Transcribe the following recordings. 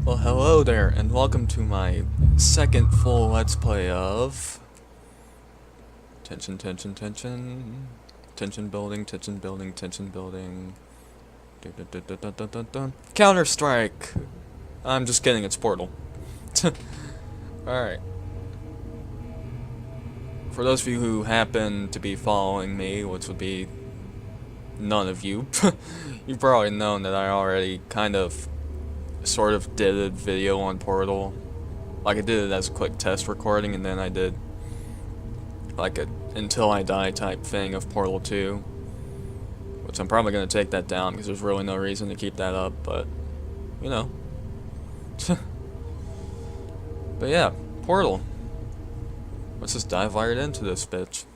Well, hello there, and welcome to my second full Let's Play of... Tension, tension, tension... Tension building, tension building, tension building... Dun, dun, dun, dun, dun, dun, dun. Counter-Strike! I'm just kidding, it's Portal. Alright. For those of you who happen to be following me, which would be none of you, you've probably known that I already sort of did a video on Portal. Like, I did it as a quick test recording, and then I did like a Until I Die type thing of Portal 2, which I'm probably going to take that down because there's really no reason to keep that up, but you know. But yeah, Portal. Let's just dive right into this bitch.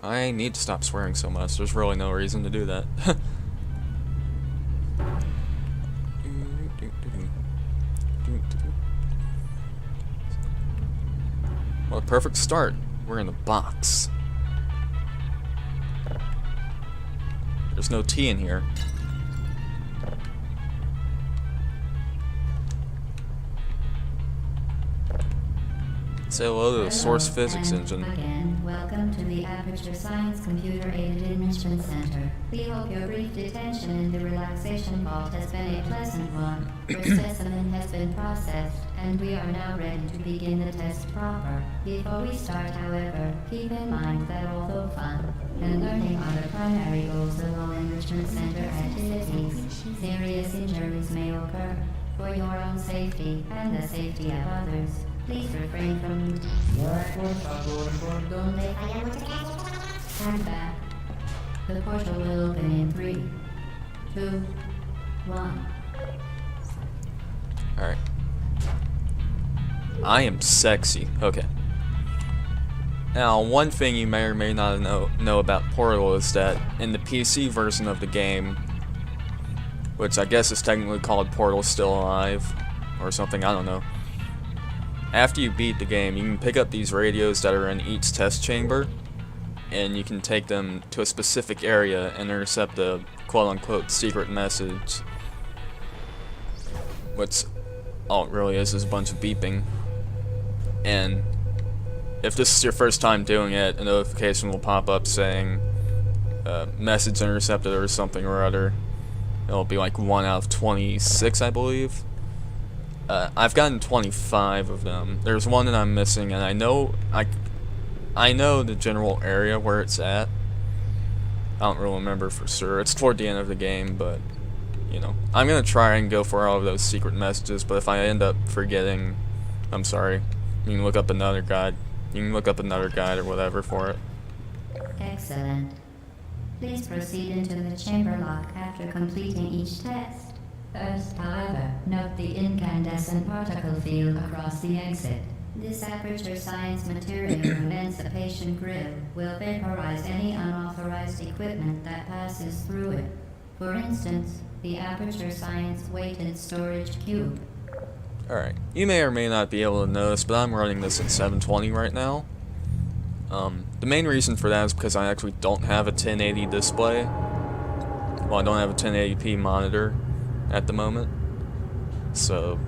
I need to stop swearing so much. There's really no reason to do that. What a perfect start. We're in the box. There's no T in here. Say hello to the source physics engine. Again, welcome to the Aperture Science Computer-Aided Enrichment Center. We hope your brief detention in the relaxation vault has been a pleasant one. Your specimen has been processed, and we are now ready to begin the test proper. Before we start, however, keep in mind that although fun and learning are the primary goals of all Enrichment Center activities, serious injuries may occur. For your own safety and the safety of others, please refrain from Turn back. The portal will open in 3, 2, 1. Alright. I am sexy. Okay. Now, one thing you may or may not know about Portal is that in the PC version of the game, which I guess is technically called Portal Still Alive, or something, I don't know. After you beat the game, you can pick up these radios that are in each test chamber, and you can take them to a specific area and intercept a quote-unquote secret message. Which all it really is a bunch of beeping. And if this is your first time doing it, a notification will pop up saying message intercepted or something or other. It'll be like 1 out of 26, I believe. I've gotten 25 of them. There's one that I'm missing, and I know the general area where it's at. I don't really remember for sure. It's toward the end of the game, but you know, I'm gonna try and go for all of those secret messages. But if I end up forgetting, I'm sorry. You can look up another guide. You can look up another guide or whatever for it. Excellent. Please proceed into the chamber lock after completing each test. First, however, note the incandescent particle field across the exit. This Aperture Science material emancipation grill will vaporize any unauthorized equipment that passes through it. For instance, the Aperture Science weighted storage cube. Alright, you may or may not be able to notice, but I'm running this at 720 right now. The main reason for that is because I actually don't have a 1080 display. Well, I don't have a 1080p monitor at the moment. So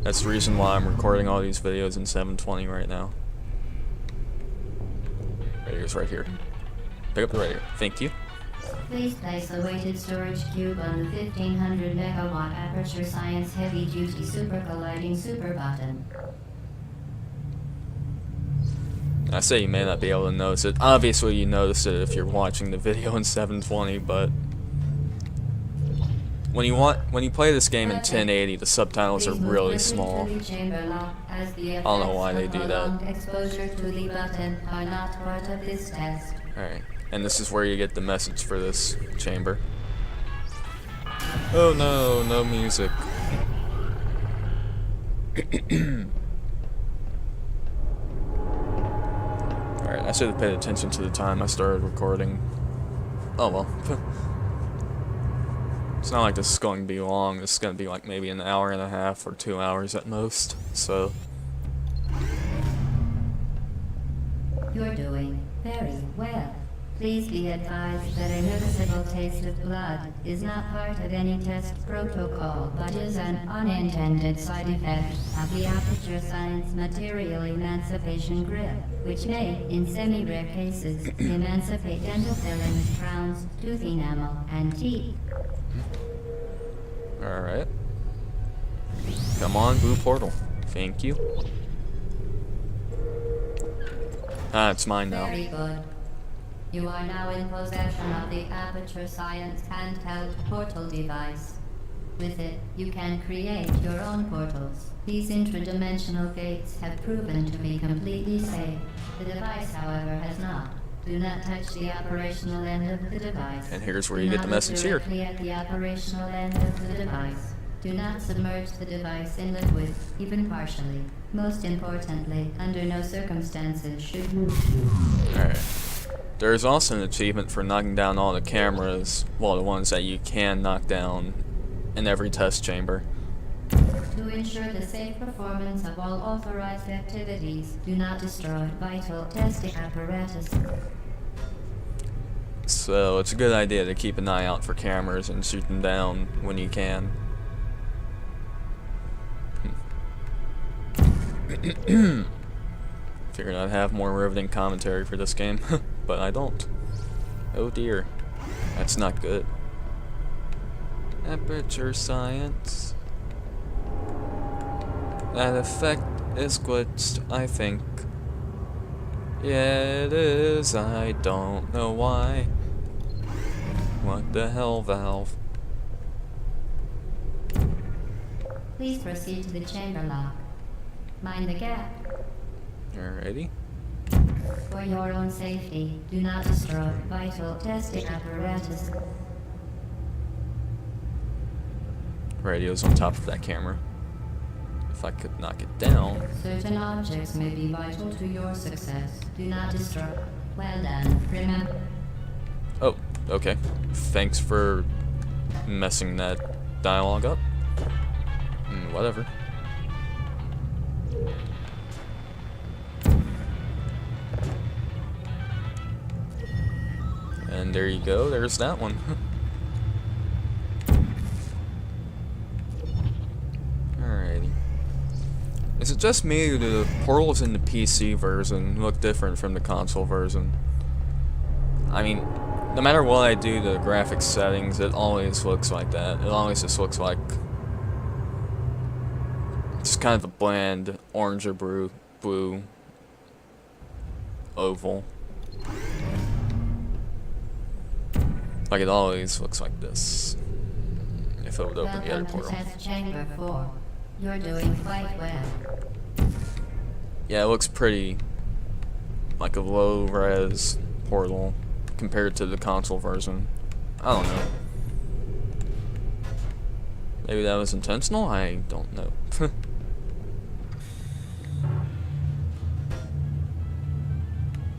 that's the reason why I'm recording all these videos in 720 right now. Radio's right here. Pick up the radio. Thank you. Please place the weighted storage cube on the 1500 megawatt Aperture Science heavy duty super colliding super button. I say you may not be able to notice it. Obviously you notice it if you're watching the video in 720, but when you play this game in 1080, the subtitles are really small. I don't know why they do that. Exposure to the button are not part of this test. Alright, and this is where you get the message for this chamber. Oh no, no music. Alright, I should have paid attention to the time I started recording. Oh well. It's not like this is going to be long. This is going to be like maybe an hour and a half or 2 hours at most, so. You're doing very well. Please be advised that a noticeable taste of blood is not part of any test protocol, but is an unintended side effect of the Aperture Science Material Emancipation Grip, which may, in semi-rare cases, emancipate dental fillings, crowns, tooth enamel, and teeth. Alright. Come on, blue portal. Thank you. Ah, it's mine now. Very good. You are now in possession of the Aperture Science handheld portal device. With it, you can create your own portals. These intradimensional gates have proven to be completely safe. The device, however, has not. Do not touch the operational end of the device. And here's where you get the message here. Do not look directly at the operational end of the device. Do not submerge the device in liquid, even partially. Most importantly, under no circumstances should you... Alright. There's also an achievement for knocking down all the cameras, well, the ones that you can knock down in every test chamber. To ensure the safe performance of all authorized activities, do not destroy vital testing apparatus. So it's a good idea to keep an eye out for cameras and shoot them down when you can. Figured I'd have more riveting commentary for this game, but I don't. Oh dear. That's not good. Aperture Science. That effect is glitched, I think. Yeah, it is. I don't know why. What the hell, Valve? Please proceed to the chamber lock. Mind the gap. Alrighty. For your own safety, do not destroy vital testing apparatus. Radio's on top of that camera. If I could knock it down. Certain objects may be vital to your success. Do not destroy. Well done. Remember. Oh, okay. Thanks for messing that dialogue up. Whatever. And there you go, there's that one. Alrighty. Is it just me or do the portals in the PC version look different from the console version? I mean, no matter what I do to the graphics settings, it always looks like that. It always just looks like just kind of a bland orange or blue oval. Like it always looks like this. If it would open the other Welcome to portal. test chamber 4. You're doing quite well. Yeah, it looks pretty like a low-res portal compared to the console version. I don't know. Maybe that was intentional? I don't know.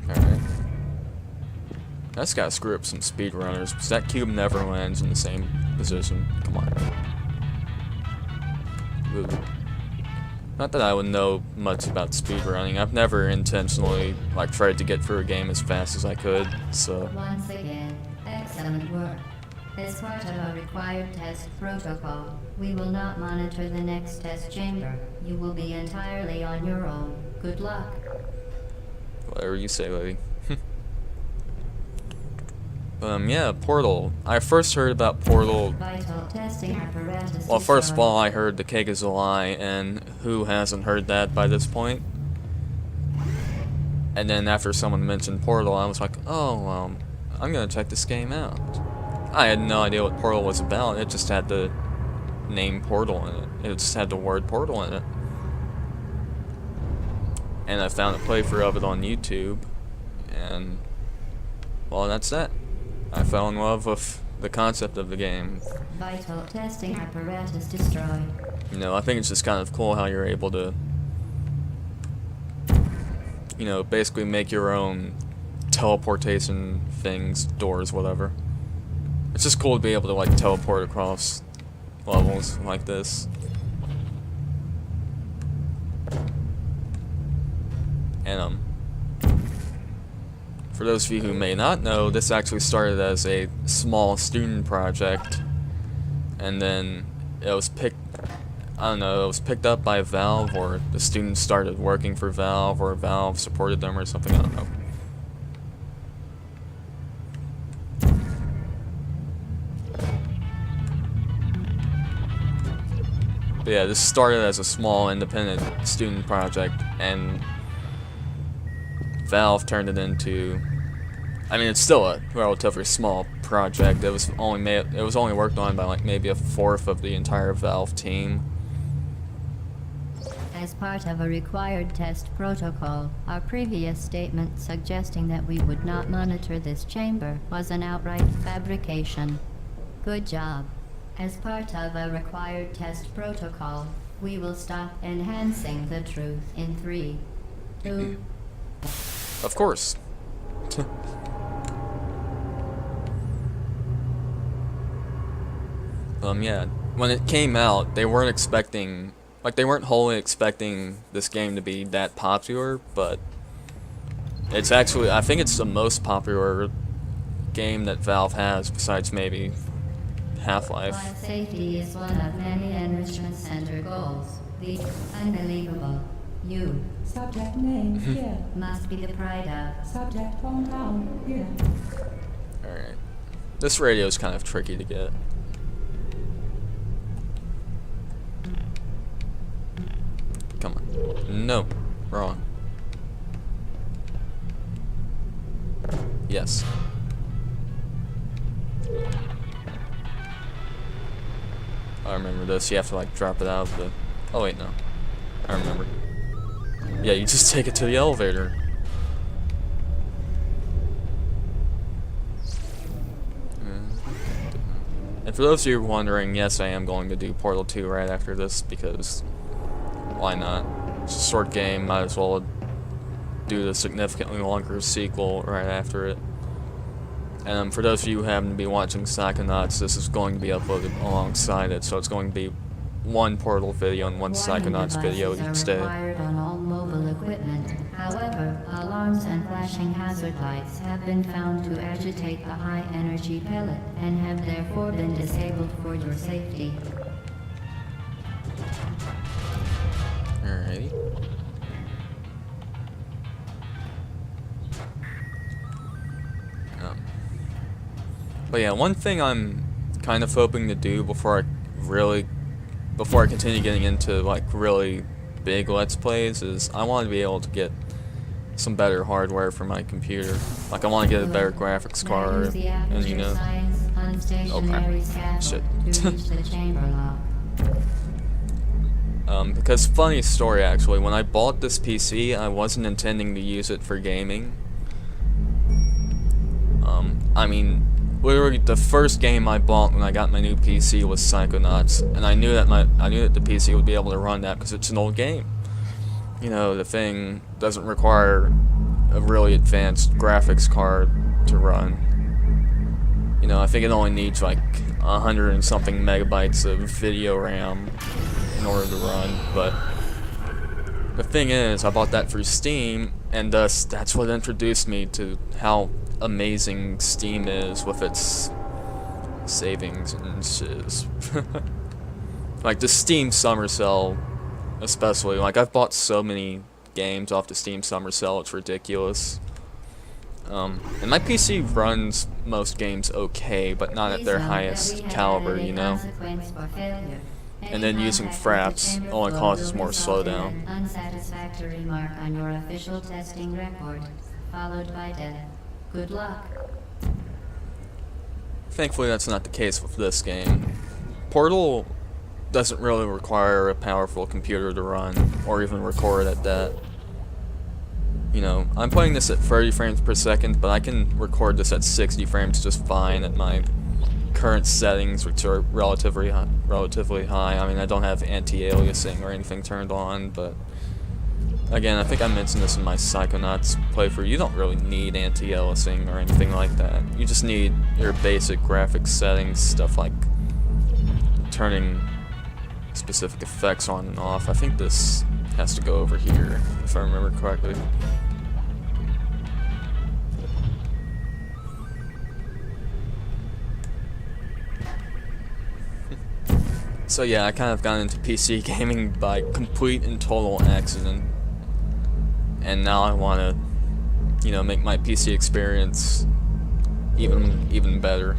Alright. I just gotta screw up some speedrunners, because that cube never lands in the same position. Come on. Ooh. Not that I would know much about speedrunning. I've never intentionally, like, tried to get through a game as fast as I could, so... Once again, excellent work. As part of our required test protocol, we will not monitor the next test chamber. You will be entirely on your own. Good luck. Whatever you say, lady. Yeah, Portal. I first heard about Portal... Vital testing apparatus. Well, first of all, I heard The Cake is a Lie, and who hasn't heard that by this point? And then after someone mentioned Portal, I was like, oh, I'm gonna check this game out. I had no idea what Portal was about. It just had the name Portal in it. It just had the word Portal in it. And I found a playthrough of it on YouTube, and, well, that's that. I fell in love with the concept of the game. Vital testing apparatus destroyed. You know, I think it's just kind of cool how you're able to, you know, basically make your own teleportation things, doors, whatever. It's just cool to be able to, like, teleport across levels like this. And, For those of you who may not know, this actually started as a small student project, and then it was picked up by Valve, or the students started working for Valve, or Valve supported them or something, I don't know. But yeah, this started as a small independent student project, and Valve turned it into, I mean, it's still a relatively small project. It was only worked on by like maybe a fourth of the entire Valve team. As part of a required test protocol, our previous statement suggesting that we would not monitor this chamber was an outright fabrication. Good job. As part of a required test protocol, we will stop enhancing the truth in 3, 2... Of course. Yeah, when it came out, they weren't wholly expecting this game to be that popular, but it's actually, I think it's the most popular game that Valve has, besides maybe Half-Life. While safety is one of many enrichment center goals, the unbelievable you, Subject name here. must be the pride of. Subject hometown here. Alright. This radio is kind of tricky to get. Come on. No. Wrong. Yes. I remember this. You have to like drop it out of the... Oh wait, no. I remember. Yeah, you just take it to the elevator. And for those of you wondering, yes, I am going to do Portal 2 right after this, because why not? It's a short game, might as well do the significantly longer sequel right after it. And for those of you who happen to be watching Psychonauts, this is going to be uploaded alongside it, so it's going to be one Portal video and one Psychonauts video each day. Required on all mobile equipment. However, alarms and flashing hazard lights have been found to agitate the high-energy pellet and have therefore been disabled for your safety. Alrighty. But yeah, one thing I'm kind of hoping to do before I continue getting into like really big Let's Plays is I want to be able to get some better hardware for my computer. Like I want to get a better graphics card, and you know. Oh crap! Shit. Because funny story actually, when I bought this PC, I wasn't intending to use it for gaming. I mean, literally the first game I bought when I got my new PC was Psychonauts, and I knew that the PC would be able to run that because it's an old game. You know, the thing doesn't require a really advanced graphics card to run. You know, I think it only needs like 100 and something megabytes of video RAM in order to run, but the thing is, I bought that through Steam, and thus that's what introduced me to how amazing Steam is with its savings and shiz. Like the Steam Summer Sale, especially. Like I've bought so many games off the Steam Summer Sale, it's ridiculous. And my PC runs most games okay, but not at their highest caliber, you know. And then using fraps only causes more slowdown. Unsatisfactory mark on your official testing record, followed by death. Good luck. Thankfully, that's not the case with this game. Portal doesn't really require a powerful computer to run, or even record at that. You know, I'm playing this at 30 frames per second, but I can record this at 60 frames just fine at my current settings, which are relatively high. I mean, I don't have anti-aliasing or anything turned on, but again, I think I mentioned this in my Psychonauts playthrough. You don't really need anti-aliasing or anything like that. You just need your basic graphics settings, stuff like turning specific effects on and off. I think this has to go over here, if I remember correctly. So yeah, I kind of got into PC gaming by complete and total accident. And now I want to, you know, make my PC experience even better.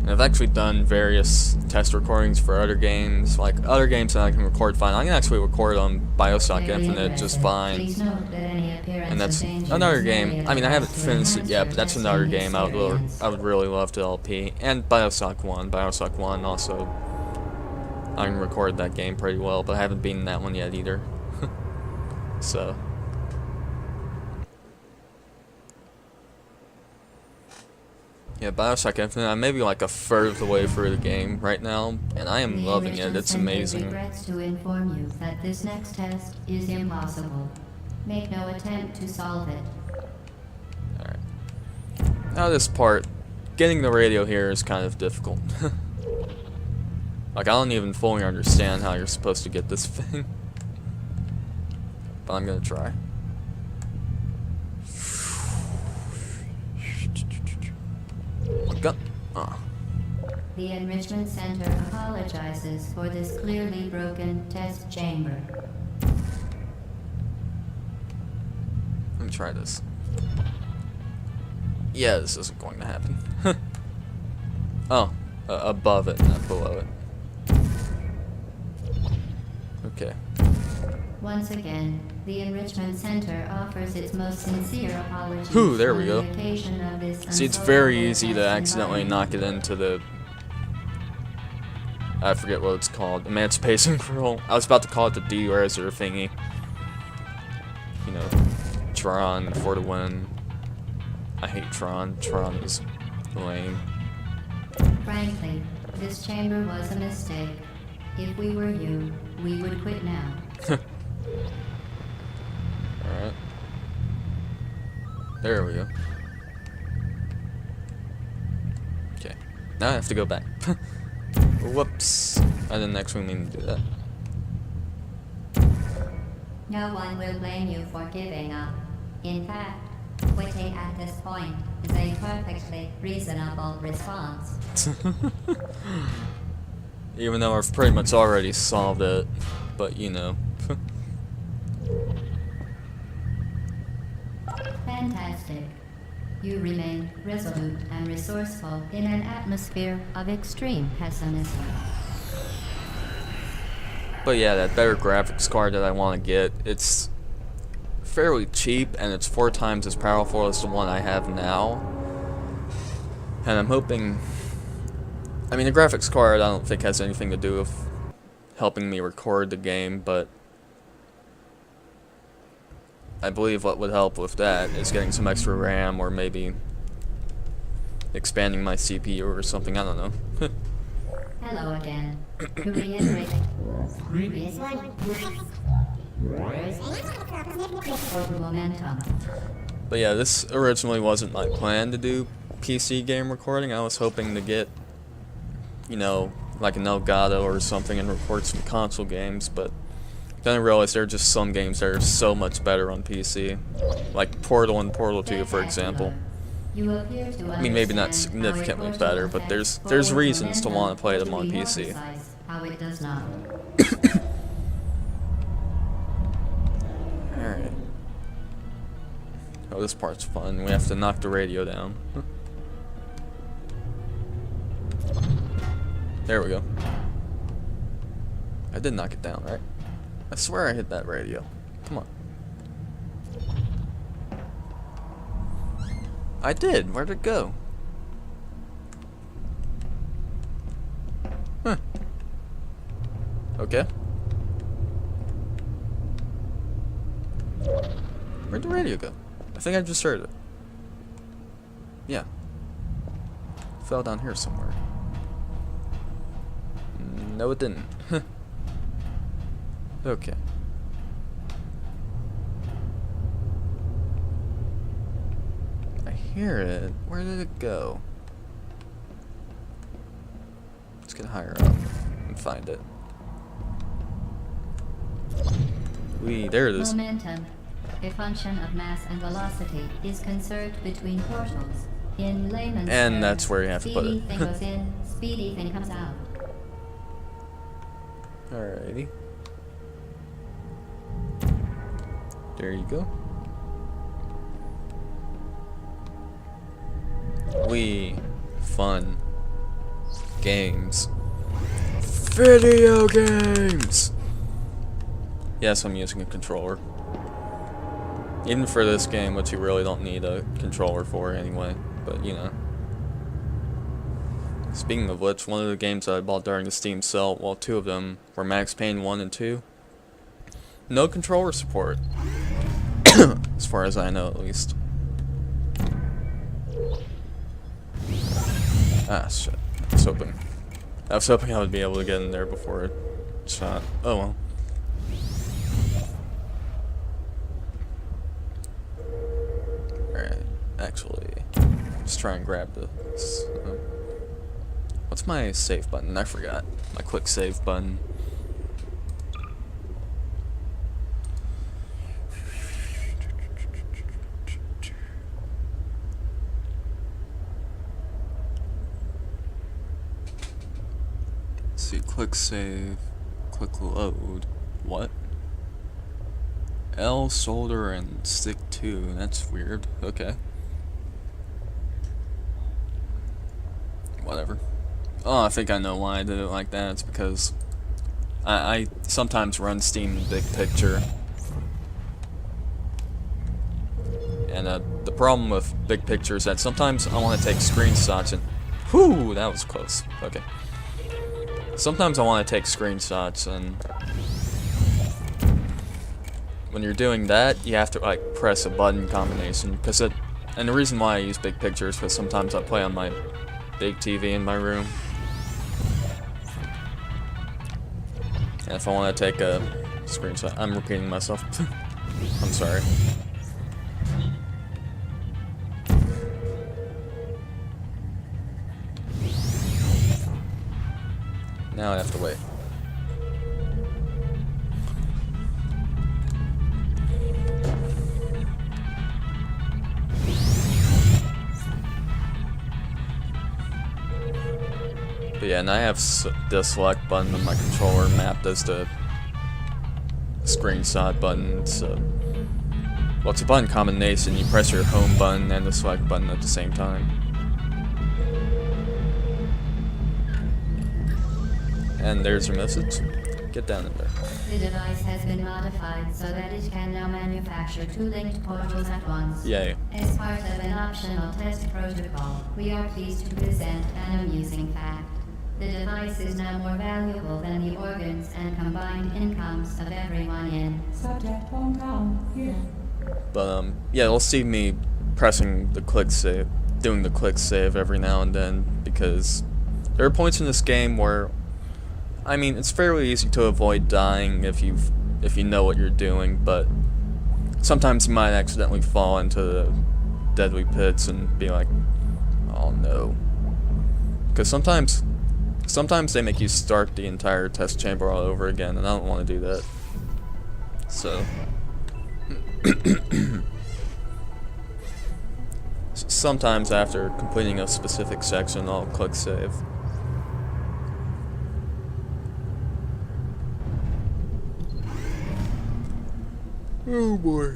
And I've actually done various test recordings for other games, like other games that I can record fine. I can actually record on Bioshock Infinite just fine. And that's another game. I mean, I haven't finished it yet, but that's another game I would really love to LP. And Bioshock 1. Bioshock 1 also, I can record that game pretty well, but I haven't beaten that one yet either. So. Yeah, Bioshock Infinite, I'm maybe like a third of the way through the game right now, and I am loving it. It's amazing. Regrets to inform you that this next test is impossible. Make no attempt to solve it. Alright. Now this part, getting the radio here is kind of difficult. Like, I don't even fully understand how you're supposed to get this thing. But I'm gonna try. Look up. Oh. The Enrichment Center apologizes for this clearly broken test chamber. Let me try this. Yeah, this isn't going to happen. Oh, above it, not below it. Okay. Once again, the Enrichment Center offers its most sincere apologies. Whew, there we on go. the occasion of this See, it's very unsolvable easy to test accidentally environment. knock it into the... I forget what it's called. Emancipation Grill. I was about to call it the de-reser thingy. You know, Tron for the win. I hate Tron. Tron is lame. Frankly, this chamber was a mistake. If we were you, we would quit now. Alright. There we go. Okay. Now I have to go back. Whoops. I didn't actually mean to do that. No one will blame you for giving up. In fact, quitting at this point is a perfectly reasonable response. Even though I've pretty much already solved it. But, you know. Fantastic. You remain resolute and resourceful in an atmosphere of extreme pessimism. But yeah, that better graphics card that I want to get, it's fairly cheap and it's 4 times as powerful as the one I have now. And I'm hoping... I mean, the graphics card I don't think has anything to do with helping me record the game, but I believe what would help with that is getting some extra RAM or maybe expanding my CPU or something, I don't know. Hello again. To reiterate, previous momentum. But yeah, this originally wasn't my plan to do PC game recording. I was hoping to get, you know, like an Elgato or something and record some console games, but then I realized there are just some games that are so much better on PC. Like Portal and Portal 2, for example. I mean, maybe not significantly better, but there's reasons to want to play them on PC. How it does not. Alright. Oh, this part's fun. We have to knock the radio down. There we go. I did knock it down, right? I swear I hit that radio. Come on. I did. Where'd it go? Huh. Okay. Where'd the radio go? I think I just heard it. Yeah. Fell down here somewhere. No, it didn't. Okay. I hear it. Where did it go? Let's get higher up and find it. There it is. Momentum, a function of mass and velocity, is conserved between portals. In layman's And terms, that's where you have to put speedy it. thing goes in, speedy thing comes out. Alrighty. There you go. Fun games. Video games! Yes, I'm using a controller. Even for this game, which you really don't need a controller for anyway, but you know. Speaking of which, one of the games that I bought during the Steam sale, well, two of them were Max Payne 1 and 2. No controller support. As far as I know, at least. Ah, shit. I was hoping I would be able to get in there before it shot. Oh well. Alright, actually, let's try and grab this. What's my save button? I forgot. My quick save button. Let's see, quick save, quick load. What? L, solder, and stick 2. That's weird. Okay. Whatever. Oh, I think I know why I did it like that. It's because I sometimes run Steam Big Picture. And the problem with Big Picture is that sometimes I want to take screenshots and... Whew, that was close. Okay. Sometimes I want to take screenshots, and when you're doing that, you have to like press a button combination, because and the reason why I use Big Picture is because sometimes I play on my big TV in my room, and if I want to take a screenshot, I'm repeating myself. I'm sorry. Now I have to wait. But yeah, and I have the select button on my controller mapped as the screenshot button, so... Well, it's a button combination. You press your home button and the select button at the same time. And there's your message. Get down in there. The device has been modified so that it can now manufacture 2 linked portals at once. Yay. As part of an optional test protocol, we are pleased to present an amusing fact. The device is now more valuable than the organs and combined incomes of everyone in. Subject hometown, here. But yeah, you'll see me pressing the quick save, doing the quick save every now and then, because there are points in this game where, I mean, it's fairly easy to avoid dying if you know what you're doing, but sometimes you might accidentally fall into the deadly pits and be like, oh no. Because sometimes they make you start the entire test chamber all over again, and I don't want to do that. So sometimes after completing a specific section, I'll click save. Oh boy.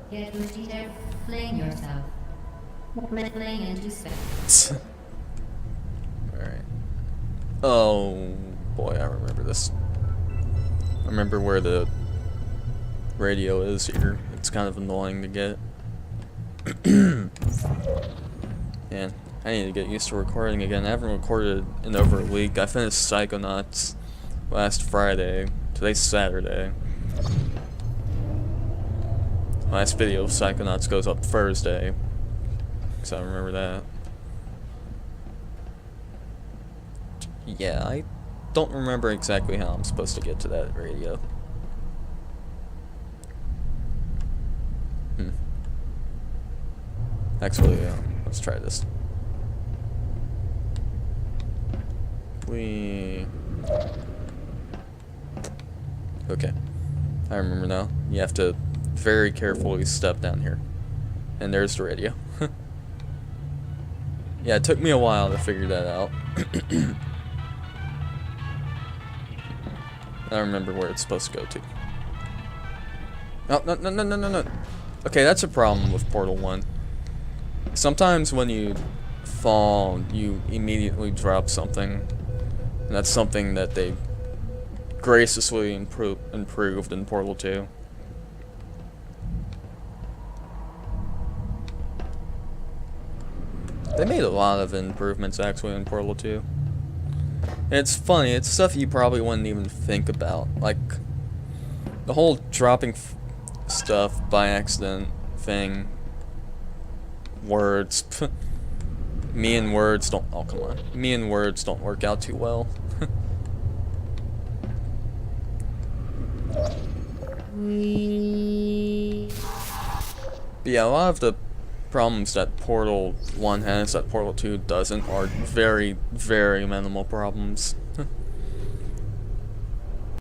Get with Peter, fling yourself. Fling into space. Alright. Oh boy, I remember this. I remember where the radio is here. It's kind of annoying to get. Man, I need to get used to recording again. I haven't recorded in over a week. I finished Psychonauts last Friday. Today's Saturday. Last video of Psychonauts goes up Thursday. So I remember that. Yeah, I don't remember exactly how I'm supposed to get to that radio. Actually, let's try this. Okay. I remember now. You have to very carefully step down here. And there's the radio. Yeah, it took me a while to figure that out. I remember where it's supposed to go to. Oh, no, no, no, no, no, no. Okay, that's a problem with Portal 1. Sometimes when you fall, you immediately drop something. And that's something that they graciously improved in Portal 2. They made a lot of improvements actually in Portal 2. And it's funny, it's stuff you probably wouldn't even think about. Like, the whole dropping stuff by accident thing. Words. Me and words don't. Oh, come on. Me and words don't work out too well. But yeah, a lot of the problems that Portal 1 has that Portal 2 doesn't are very, very minimal problems.